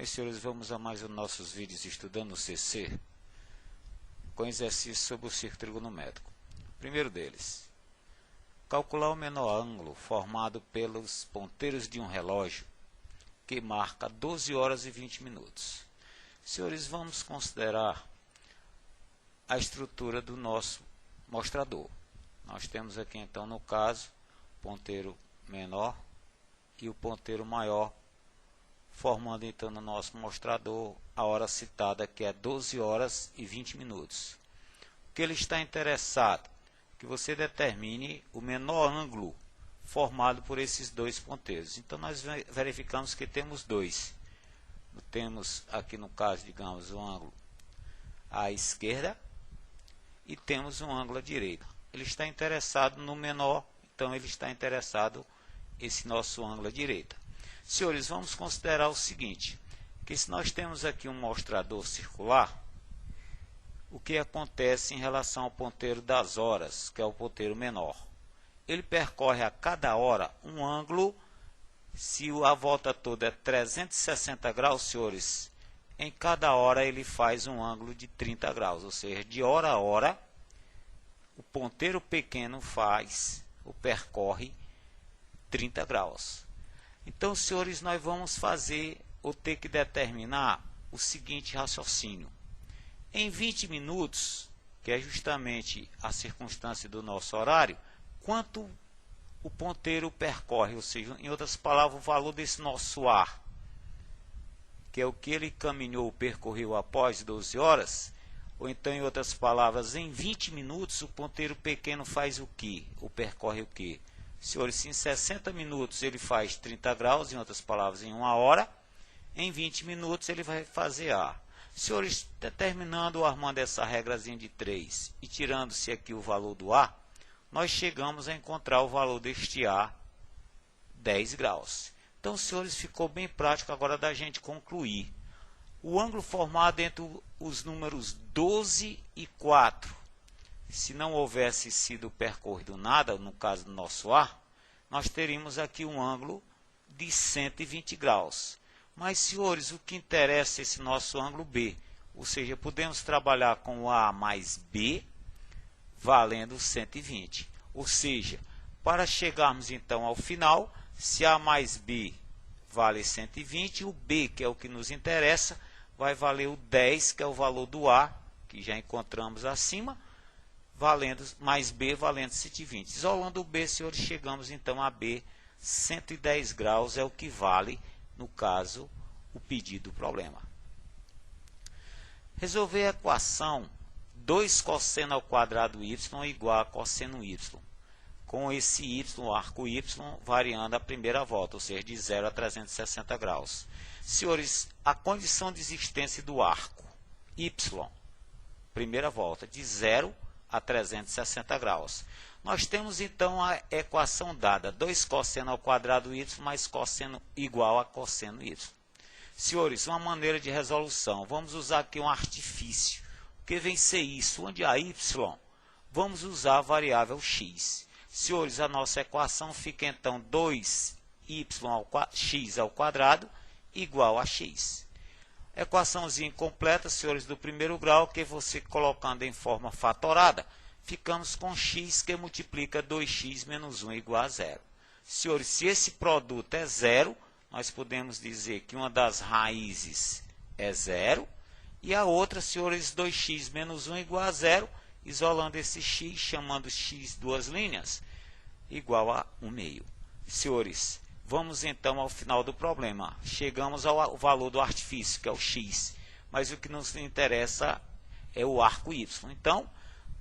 Bem, senhores, vamos a mais um dos nossos vídeos estudando o CC, com exercícios sobre o círculo trigonométrico. Primeiro deles, calcular o menor ângulo formado pelos ponteiros de um relógio, que marca 12 horas e 20 minutos. Senhores, vamos considerar a estrutura do nosso mostrador. Nós temos aqui, então, no caso, o ponteiro menor e o ponteiro maior, formando então no nosso mostrador a hora citada, que é 12 horas e 20 minutos. O que ele está interessado? Que você determine o menor ângulo formado por esses dois ponteiros. Então nós verificamos que temos dois. Temos aqui no caso, digamos, um ângulo à esquerda e temos um ângulo à direita. Ele está interessado no menor, então ele está interessado esse nosso ângulo à direita. Senhores, vamos considerar o seguinte, que se nós temos aqui um mostrador circular, o que acontece em relação ao ponteiro das horas, que é o ponteiro menor? Ele percorre a cada hora um ângulo, se a volta toda é 360 graus, senhores, em cada hora ele faz um ângulo de 30 graus, ou seja, de hora a hora, o ponteiro pequeno faz, ou percorre 30 graus. Então, senhores, nós vamos fazer ou ter que determinar o seguinte raciocínio. Em 20 minutos, que é justamente a circunstância do nosso horário, quanto o ponteiro percorre, ou seja, em outras palavras, o valor desse nosso ar, que é o que ele caminhou, percorreu após 12 horas, ou então, em outras palavras, em 20 minutos, o ponteiro pequeno faz o quê? Ou percorre o quê? Senhores, se em 60 minutos ele faz 30 graus, em outras palavras, em uma hora, em 20 minutos ele vai fazer A. Senhores, determinando ou armando essa regrazinha de 3 e tirando-se aqui o valor do A, nós chegamos a encontrar o valor deste A, 10 graus. Então, senhores, ficou bem prático agora da gente concluir. O ângulo formado entre os números 12 e 4, se não houvesse sido percorrido nada, no caso do nosso ar, nós teríamos aqui um ângulo de 120 graus. Mas, senhores, o que interessa é esse nosso ângulo B. Ou seja, podemos trabalhar com o A mais B, valendo 120. Ou seja, para chegarmos então ao final, se A mais B vale 120, o B, que é o que nos interessa, vai valer o 10, que é o valor do A, que já encontramos acima, valendo mais B valendo 120. Isolando o B, senhores, chegamos então a B, 110 graus é o que vale, no caso, o pedido do problema. Resolver a equação 2 cosseno ao quadrado y igual a cosseno y, com esse y, o arco y, variando a primeira volta, ou seja, de 0 a 360 graus. Senhores, a condição de existência do arco y, primeira volta, de 0 a 360 graus. Nós temos então a equação dada, 2 cosseno ao quadrado y mais cosseno igual a cosseno y. Senhores, uma maneira de resolução, vamos usar aqui um artifício. O que vem ser isso? Onde há y, vamos usar a variável x. Senhores, a nossa equação fica então 2x ao quadrado igual a x. Equaçãozinha completa, senhores, do primeiro grau, que você colocando em forma fatorada, ficamos com x que multiplica 2x menos 1 igual a 0. Senhores, se esse produto é 0, nós podemos dizer que uma das raízes é 0, e a outra, senhores, 2x menos 1 igual a 0, isolando esse x, chamando x duas linhas, igual a 1/2. Senhores, vamos então ao final do problema. Chegamos ao valor do artifício, que é o x, mas o que nos interessa é o arco y. Então,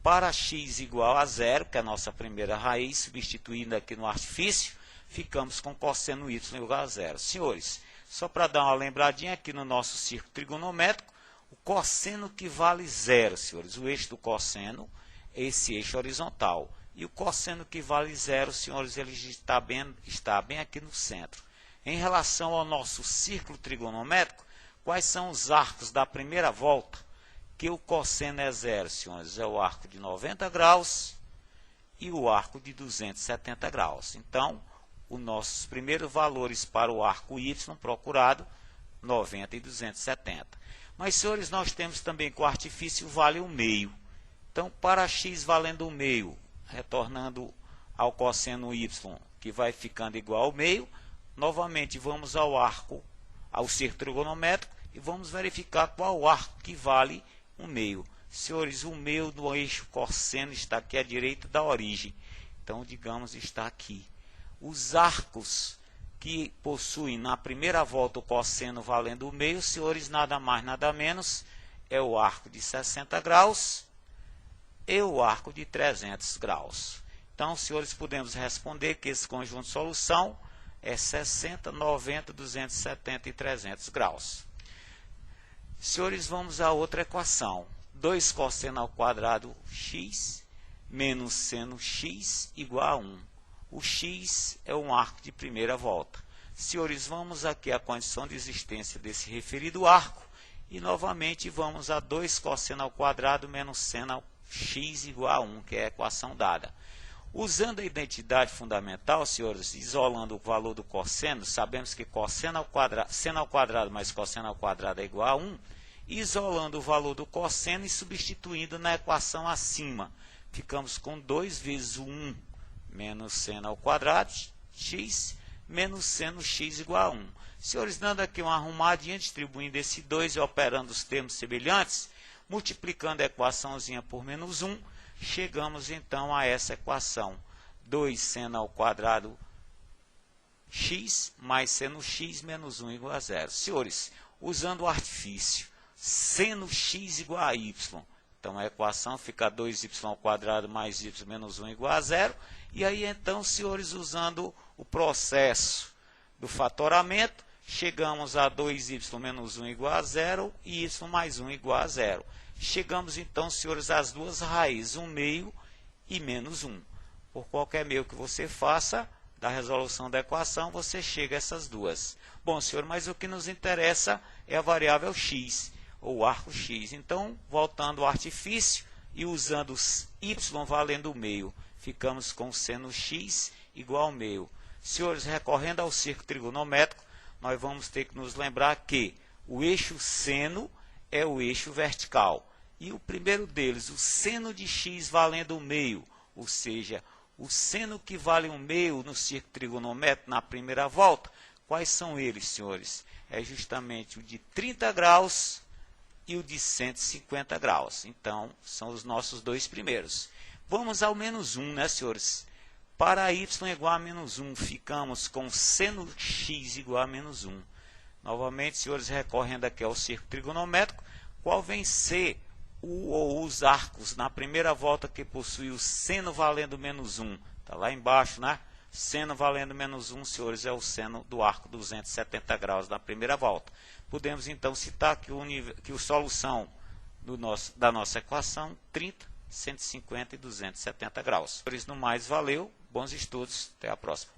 para x igual a 0, que é a nossa primeira raiz, substituindo aqui no artifício, ficamos com cosseno y igual a 0. Senhores, só para dar uma lembradinha aqui no nosso círculo trigonométrico, o cosseno que vale 0, senhores, o eixo do cosseno é esse eixo horizontal. E o cosseno que vale 0, senhores, ele está bem aqui no centro. Em relação ao nosso círculo trigonométrico, quais são os arcos da primeira volta? Que o cosseno é 0, senhores, é o arco de 90 graus e o arco de 270 graus. Então, os nossos primeiros valores para o arco y procurado, 90 e 270. Mas, senhores, nós temos também que o artifício vale o meio. Então, para x valendo o meio, retornando ao cosseno y, que vai ficando igual ao meio, novamente vamos ao arco, ao círculo trigonométrico, e vamos verificar qual arco que vale o meio. Senhores, o meio do eixo cosseno está aqui à direita da origem. Então, digamos, está aqui. Os arcos que possuem na primeira volta o cosseno valendo o meio, senhores, nada mais, nada menos, é o arco de 60 graus e o arco de 300 graus. Então, senhores, podemos responder que esse conjunto de solução é 60, 90, 270 e 300 graus. Senhores, vamos a outra equação. 2 cosseno ao quadrado x menos seno x igual a 1. O x é um arco de primeira volta. Senhores, vamos aqui à condição de existência desse referido arco e novamente vamos a 2 cosseno ao quadrado menos seno x igual a 1, que é a equação dada. Usando a identidade fundamental, senhores, isolando o valor do cosseno, sabemos que cosseno ao quadrado, seno ao quadrado mais cosseno ao quadrado é igual a 1, isolando o valor do cosseno e substituindo na equação acima. Ficamos com 2 vezes o 1 menos seno ao quadrado, x, menos seno x igual a 1. Senhores, dando aqui uma arrumadinha, distribuindo esse 2 e operando os termos semelhantes, multiplicando a equaçãozinha por menos 1, chegamos então a essa equação. 2 seno ao quadrado x mais seno x menos 1 igual a 0. Senhores, usando o artifício seno x igual a y, então a equação fica 2y ao quadrado mais y menos 1 igual a 0. E aí então, senhores, usando o processo do fatoramento, chegamos a 2y menos 1 igual a 0 e y mais 1 igual a 0. Chegamos então, senhores, às duas raízes, 1 meio e menos 1. Por qualquer meio que você faça da resolução da equação, você chega a essas duas. Bom, senhor, mas o que nos interessa é a variável x, ou arco x. Então, voltando ao artifício e usando os y valendo o meio, ficamos com seno x igual ao meio. Senhores, recorrendo ao círculo trigonométrico, nós vamos ter que nos lembrar que o eixo seno é o eixo vertical. E o primeiro deles, o seno de x valendo o meio, ou seja, o seno que vale o meio no círculo trigonométrico na primeira volta, quais são eles, senhores? É justamente o de 30 graus e o de 150 graus. Então, são os nossos dois primeiros. Vamos ao menos 1, né, senhores? Para y igual a menos 1, ficamos com seno x igual a menos 1. Novamente, senhores, recorrendo aqui ao círculo trigonométrico, qual vem ser os arcos na primeira volta que possui o seno valendo menos 1? Está lá embaixo, né? Seno valendo menos 1, senhores, é o seno do arco 270 graus na primeira volta. Podemos, então, citar que a solução da nossa equação, 30, 150 e 270 graus. Por isso, no mais, valeu, bons estudos, até a próxima.